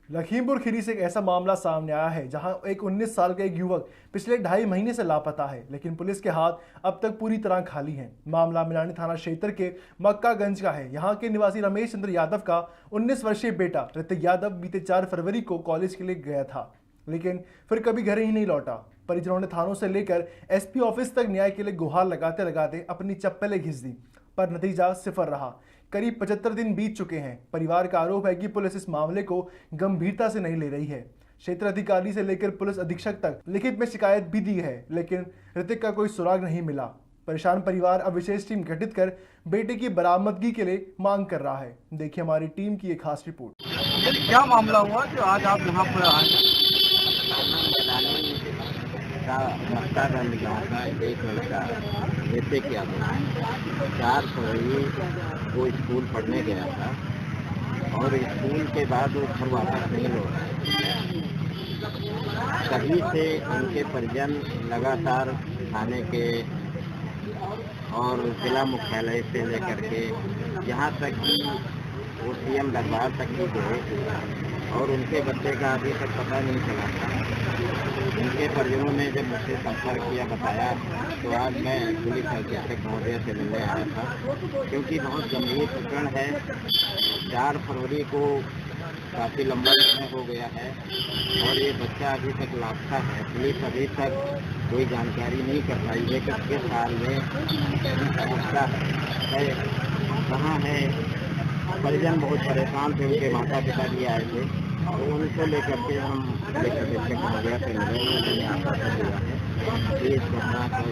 लखीमपुर खीरी से एक ऐसा मामला सामने आया है जहां एक 19 साल का एक युवक पिछले 2.5 महीने से लापता है, लेकिन पुलिस के हाथ अब तक पूरी तरह खाली हैं। मामला मिलानी थाना क्षेत्र के मक्कागंज का है। यहां के निवासी रमेश चंद्र यादव का 19 वर्षीय बेटा ऋतिक यादव बीते 4 फरवरी को कॉलेज के लिए गया था, लेकिन फिर कभी घर ही नहीं लौटा। परिजनों ने थानों से लेकर एसपी ऑफिस तक न्याय के लिए गुहार लगाते लगाते अपनी चप्पलें घिस दी, पर नतीजा सिफर रहा। करीब 75 दिन बीत चुके हैं। परिवार का आरोप है कि पुलिस इस मामले को गंभीरता से नहीं ले रही है। क्षेत्र अधिकारी से लेकर पुलिस अधीक्षक तक लिखित में शिकायत भी दी है, लेकिन ऋतिक का कोई सुराग नहीं मिला। परेशान परिवार अब विशेष टीम गठित कर बेटे की बरामदगी के लिए मांग कर रहा है। देखिए हमारी टीम की एक खास रिपोर्ट। ये क्या मामला हुआ जो आज आप यहाँ पर आए? मक्कागंज गाँव का एक लड़का ऋतिक यादव 4 फरवरी वो स्कूल पढ़ने गया था और स्कूल के बाद वो घर वापस नहीं लौटा। तभी से उनके परिजन लगातार थाने के और जिला मुख्यालय से लेकर के यहाँ तक कि वो सीएम दरबार तक भी गए और उनके बच्चे का अभी तक पता नहीं चला था। उनके परिजनों ने जब मुझसे संपर्क किया, बताया, तो आज मैं पुलिस अधीक्षक महोदय से मिलने आया था, क्योंकि बहुत गंभीर प्रकरण है। 4 फरवरी को काफ़ी लंबा समय हो गया है और ये बच्चा अभी तक लापता है। पुलिस अभी तक कोई जानकारी नहीं कर पाई है कि किस हाल में बच्चा है, कहाँ है। परिजन बहुत परेशान थे, उनके माता पिता भी आए थे, तो उनको लेकर के हम पुलिस अधीक्षक महोदय से मिले। उन्होंने आश्वासन दिया है कि इस घटना को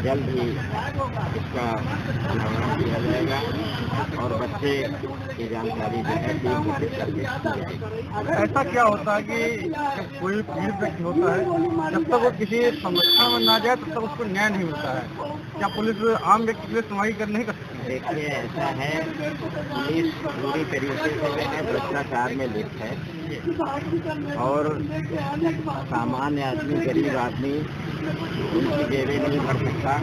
जल्द ही इसका अनावरण किया जाएगा और बच्चे की जानकारी जो है दी जाएगी। ऐसा क्या होता है कि जब कोई पीड़ित व्यक्ति होता है, जब तक वो किसी संरक्षण में ना जाए तब तक उसको न्याय नहीं मिलता है? क्या पुलिस आम व्यक्ति के लिए सुनवाई कर नहीं कर सकती? देखिए, ऐसा है, पुलिस पूरी तरीके से भ्रष्टाचार में लिप्त है और सामान्य आदमी, गरीब आदमी उनकी जेबें नहीं भर सकता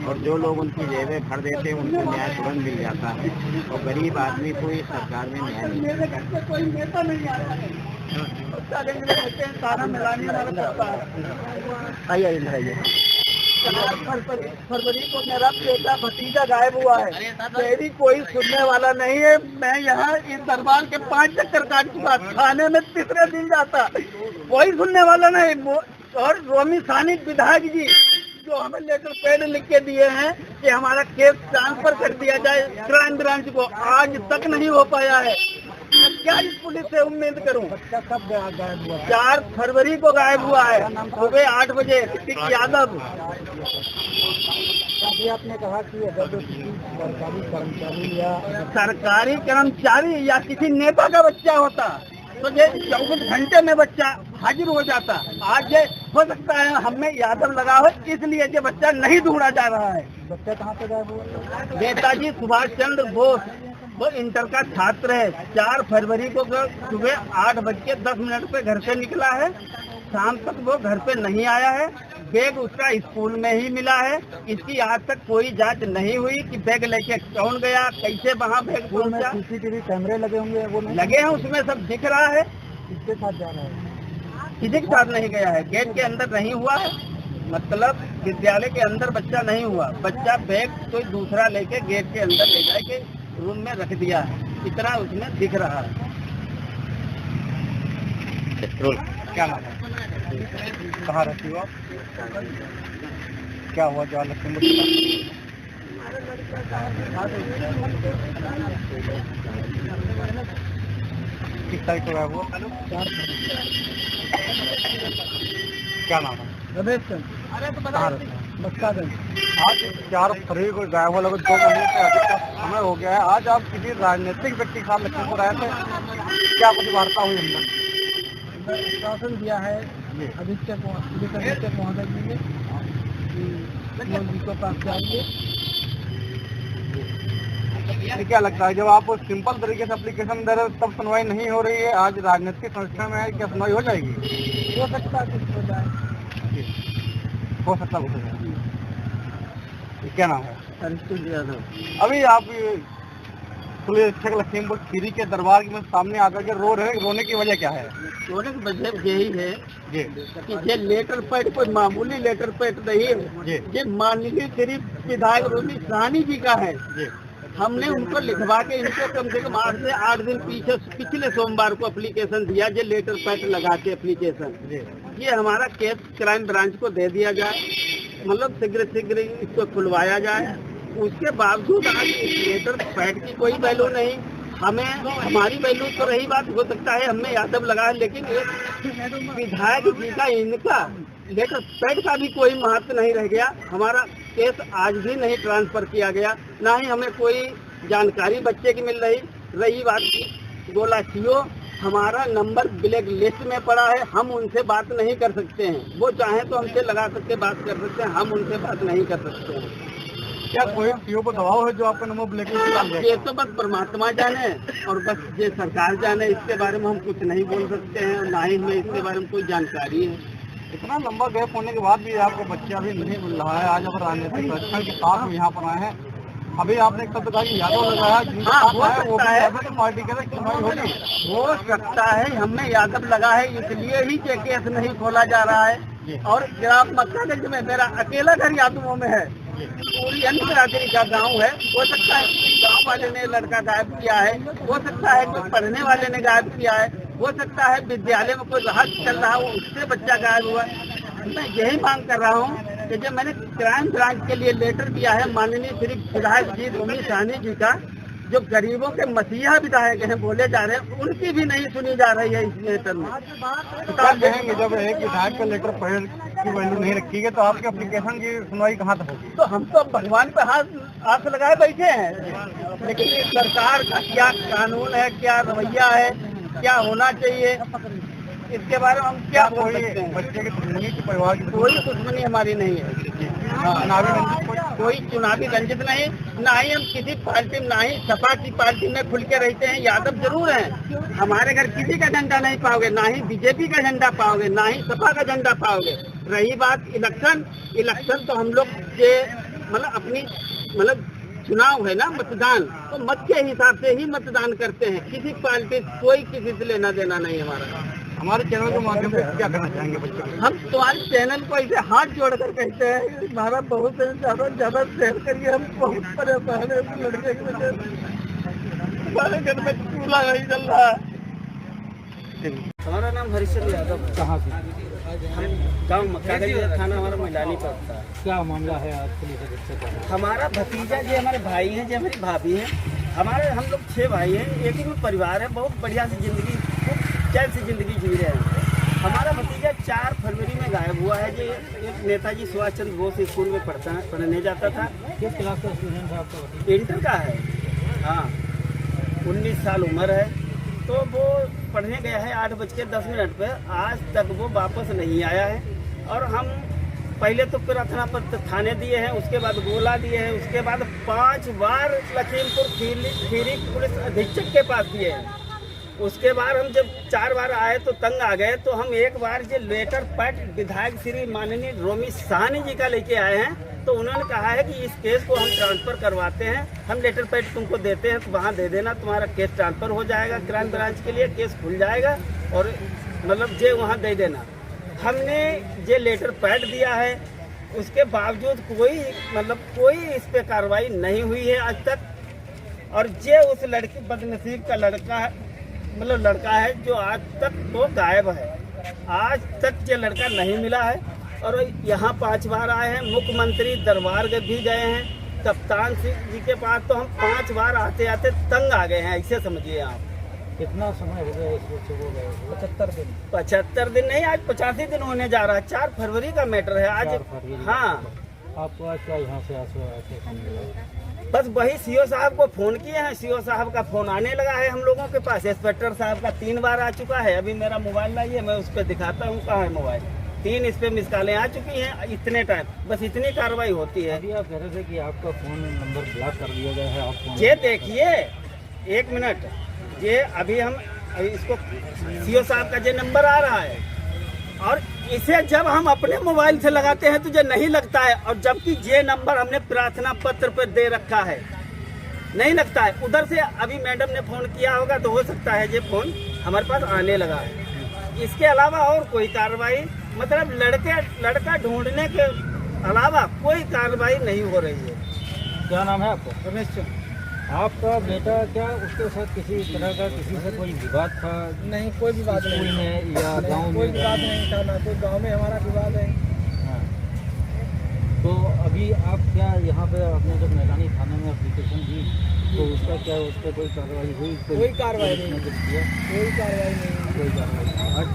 और जो लोग उनकी जेबें भर देते हैं उनको न्याय तुरंत मिल जाता है और गरीब आदमी को इस सरकार में न्याय नहीं मिलता। कोई नेता नहीं आ रहा है। फरवरी को मेरा बेटा भतीजा गायब हुआ है, मेरी कोई सुनने वाला नहीं है। मैं यहाँ इस दरबार के 5 चक्कर काट चुका, थाने में तीसरे दिन जाता, कोई सुनने वाला नहीं। और रोमी सानी विधायक जी जो हमें लेटर पैड लिख के दिए हैं कि हमारा केस ट्रांसफर कर दिया जाए क्राइम ब्रांच को, आज तक नहीं हो पाया है। मैं क्या इस पुलिस से उम्मीद करूं? बच्चा कब गायब हुआ? 4 फरवरी को गायब हुआ है, सुबह 8 बजे। ऋतिक यादव। अभी आपने कहा कि अगर सरकारी कर्मचारी या किसी नेता का बच्चा होता तो ये 24 घंटे में बच्चा हाजिर हो जाता। आज ये हो सकता है हमें यादव लगा हो, इसलिए ये बच्चा नहीं ढूंढा जा रहा है। बच्चा कहाँ पे गायब हुआ? नेताजी सुभाष चंद्र बोस, वो इंटर का छात्र है। 4 फरवरी को सुबह 8:10 पे घर से निकला है, शाम तक वो घर पे नहीं आया है। बैग उसका स्कूल में ही मिला है। इसकी आज तक कोई जांच नहीं हुई कि बैग लेके कौन गया, कैसे वहाँ बैग पहुँचा। सीसीटीवी कैमरे लगे होंगे, वो नहीं लगे हैं, उसमें सब दिख रहा है। किसके साथ जा रहा है? किसी के साथ नहीं गया है, गेट के अंदर नहीं हुआ है, मतलब विद्यालय के अंदर बच्चा नहीं हुआ। बच्चा बैग कोई दूसरा लेके गेट के अंदर ले जाके रूम में रख दिया है, इतना उसमें दिख रहा है। क्या नाम है? कहाँ रहती हो आप? क्या हुआ जो लखीमपुर? किस तारीख को गायब हुआ? क्या नाम है? रमेश चंद्र। कहाँ रहते हैं? मक्कागंज। आज 4 फरवरी को गायब हुआ, लगभग 2 महीने से अधिक का समय हो गया है। आज आप किसी राजनीतिक व्यक्ति के साथ लखीमपुर आए थे, क्या कुछ वार्ता हुई हमने? शासन दिया है अधीक्षक महोदय जी ने कि जी को पास जाएंगे। क्या लगता है जब आप सिंपल तरीके से एप्लीकेशन दे रहे हो तब सुनवाई नहीं हो रही है, आज राजनीतिक संस्था में है, क्या सुनवाई हो जाएगी? हो सकता है कुछ हो जाए, हो सकता कुछ हो जाए। क्या नाम है? ऋतिक यादव। अभी आप पुलिस अधीक्षक लखीमपुर खीरी के दरबार के सामने आकर के रो रहे हैं, रोने की वजह क्या है? रोने की वजह यही है कि ये लेटर पैड कोई मामूली लेटर पैड नहीं है, ये माननीय श्री विधायक रोमी साहनी जी का है। हमने उनको लिखवा के इनको कम से कम 8 से 8 दिन पिछले सोमवार को एप्लीकेशन दिया, ये लेटर पैड लगा के एप्लीकेशन, ये हमारा केस क्राइम ब्रांच को दे दिया जाए, मतलब शीघ्र इसको खुलवाया जाए। उसके बावजूद आज इस लेटर पैड की कोई वैल्यू नहीं, हमें हमारी वैल्यू तो रही बात, हो सकता है हमें यादव लगा है, लेकिन एक विधायक जी का इनका लेटर पैड का भी कोई महत्व नहीं रह गया। हमारा केस आज भी नहीं ट्रांसफर किया गया, ना ही हमें कोई जानकारी बच्चे की मिल रही बात की गोला सीओ हमारा नंबर ब्लैक लिस्ट में पड़ा है, हम उनसे बात नहीं कर सकते हैं। वो चाहें तो हमसे लगा सकते बात कर सकते हैं, हम उनसे बात नहीं कर सकते हैं। क्या कोई सीओ पर दबाव है जो आपका नंबर ब्लैक लिस्ट? ये तो बस परमात्मा जाने और बस ये सरकार जाने, इसके बारे में हम कुछ नहीं बोल सकते हैं, ना ही हमें इसके बारे में कोई जानकारी है। इतना लंबा गैप होने के बाद भी आपको बच्चा भी नहीं मिल रहा है। आज अब राजनीतिक सुरक्षा के साथ में यहाँ पर आए हैं। अभी आपने एक शब्द कहा कि यादव लगाया, तो पार्टी के चुनाव होगी, हो सकता है हमें यादव लगा है, इसलिए ही केस नहीं खोला जा रहा है। और ग्राम मक्कागंज में मेरा अकेला घर यादवों में है, पूरी अन्य बिरादरी का गांव है। हो सकता है गांव वाले ने लड़का गायब किया है, हो सकता है कोई पढ़ने वाले ने गायब किया है, हो सकता है विद्यालय में कोई राहत चल रहा हो उससे बच्चा गायब हुआ। मैं यही मांग कर रहा हूँ कि जब मैंने क्राइम ब्रांच के लिए लेटर दिया है माननीय श्री विधायक जी रोमी साहनी जी का, जो गरीबों के मसीहा विधायक हैं बोले जा रहे हैं, उनकी भी नहीं सुनी जा रही है इस लेटर में। कहेंगे जब एक विधायक का लेटर पैड की वैल्यू नहीं रखी है तो आपके एप्लीकेशन की सुनवाई कहाँ तक होगी? तो हम तो भगवान पे हाथ लगाए बैठे हैं, लेकिन सरकार का क्या कानून है, क्या रवैया है, क्या होना चाहिए, इसके बारे में हम क्या बोल सकते हैं? बच्चे की दुश्मनी की परिवार की कोई दुश्मनी हमारी नहीं है, कोई चुनावी रंजित नहीं, ना ही हम किसी पार्टी, ना ही सपा की पार्टी में खुल के रहते हैं। यादव जरूर हैं, हमारे घर किसी का झंडा नहीं पाओगे, ना ही बीजेपी का झंडा पाओगे, ना ही सपा का झंडा पाओगे। रही बात इलेक्शन तो हम लोग के मतलब चुनाव है ना, मतदान, तो मत के हिसाब से ही मतदान करते हैं। किसी पार्टी कोई किसी से लेना देना नहीं हमारा। हमारे चैनल के माध्यम से क्या करना चाहेंगे बच्चों को? हम तुम्हारे चैनल को ऐसे हाथ जोड़कर कहते हैं, हमारा बहुत ज्यादा शेयर करिए, हम बहुत परेशान है उस लड़के की वजह से, हमारे घर में चूल्हा नहीं चल रहा है। हमारा नाम हरिश्चंद्र यादव। कहाँ से? हम गाँव मक्कागंज, थाना हमारा मैदानी पड़ता है। क्या मामला है आज पुलिस? हमारा भतीजा जी हमारे भाई हैं, जी हमारी भाभी हैं, हम लोग 6 भाई हैं, एक ही परिवार है, बहुत बढ़िया से जिंदगी, चैन से जिंदगी जी रहे हैं। हमारा भतीजा 4 फरवरी में गायब हुआ है। जो एक नेताजी सुभाष चंद्र बोस स्कूल में पढ़ने जाता था। किस क्लास का स्टूडेंट है आपका? इंटर का है। हाँ, 19 साल उम्र है। तो वो पढ़ने गया है 8:10 पे, आज तक वो वापस नहीं आया है। और हम पहले तो प्रार्थना पत्र थाने दिए हैं, उसके बाद गोला दिए हैं, उसके बाद 5 बार लखीमपुर खीरी पुलिस अधीक्षक के पास दिए हैं। उसके बाद हम जब 4 बार आए तो तंग आ गए, तो हम एक बार जो लेटर पैड विधायक श्री माननीय रोमी साहनी जी का लेके आए हैं, तो उन्होंने कहा है कि इस केस को हम ट्रांसफ़र करवाते हैं, हम लेटर पैड तुमको देते हैं, तो वहाँ दे देना, तुम्हारा केस ट्रांसफ़र हो जाएगा क्राइम ब्रांच के लिए, केस खुल जाएगा और मतलब जे वहाँ दे देना। हमने ये लेटर पैड दिया है, उसके बावजूद कोई इस पे कार्रवाई नहीं हुई है आज तक। और ये उस लड़की बदनसीब का लड़का है जो आज तक वो गायब है। आज तक ये लड़का नहीं मिला है। और यहाँ 5 बार आए हैं, मुख्यमंत्री दरबार भी गए हैं, कप्तान सिंह जी के पास, तो हम 5 बार आते आते तंग आ गए हैं, ऐसे समझिए आप। कितना समय हो गया इस बच्चे को गए? 75 दिन। 75 दिन नहीं, आज 85 दिन होने जा रहा है। 4 फरवरी का मैटर है आज। हाँ, आपको आज क्या यहाँ से आश्वासन मिला? बस वही सीओ साहब को फ़ोन किए हैं, सीओ साहब का फ़ोन आने लगा है हम लोगों के पास। इंस्पेक्टर साहब का 3 बार आ चुका है। अभी मेरा मोबाइल लाइए, मैं उस पर दिखाता हूँ कहाँ है मोबाइल। 3 इस पे मिस कॉलें आ चुकी हैं, इतने टाइम, बस इतनी कार्रवाई होती है। अभी आप कह रहे थे कि आपका फ़ोन नंबर ब्लॉक कर दिया गया है, आप ये देखिए 1 मिनट, ये अभी हम इसको सीओ साहब का जो नंबर आ रहा है, और इसे जब हम अपने मोबाइल से लगाते हैं तो ये नहीं लगता है, और जबकि ये नंबर हमने प्रार्थना पत्र पर दे रखा है। नहीं लगता है। उधर से अभी मैडम ने फोन किया होगा तो हो सकता है ये फोन हमारे पास आने लगा है। इसके अलावा और कोई कार्रवाई मतलब लड़का ढूंढने के अलावा कोई कार्रवाई नहीं हो रही है। क्या नाम है आपका? रमेश चंद्र। आपका बेटा क्या उसके साथ किसी तरह का किसी से कोई विवाद था? नहीं, कोई विवाद स्कूल में या गांव कोई में? विवाद नहीं था, ना कोई गांव में हमारा विवाद है। हाँ। तो अभी आप क्या यहाँ पे आपने जब मैदानी थाने में एप्लीकेशन दी तो उसका क्या उस पर कोई कार्रवाई हुई? कोई कार्रवाई नहीं। किया? कोई कार्रवाई नहीं। कोई कार्रवाई नहीं। आज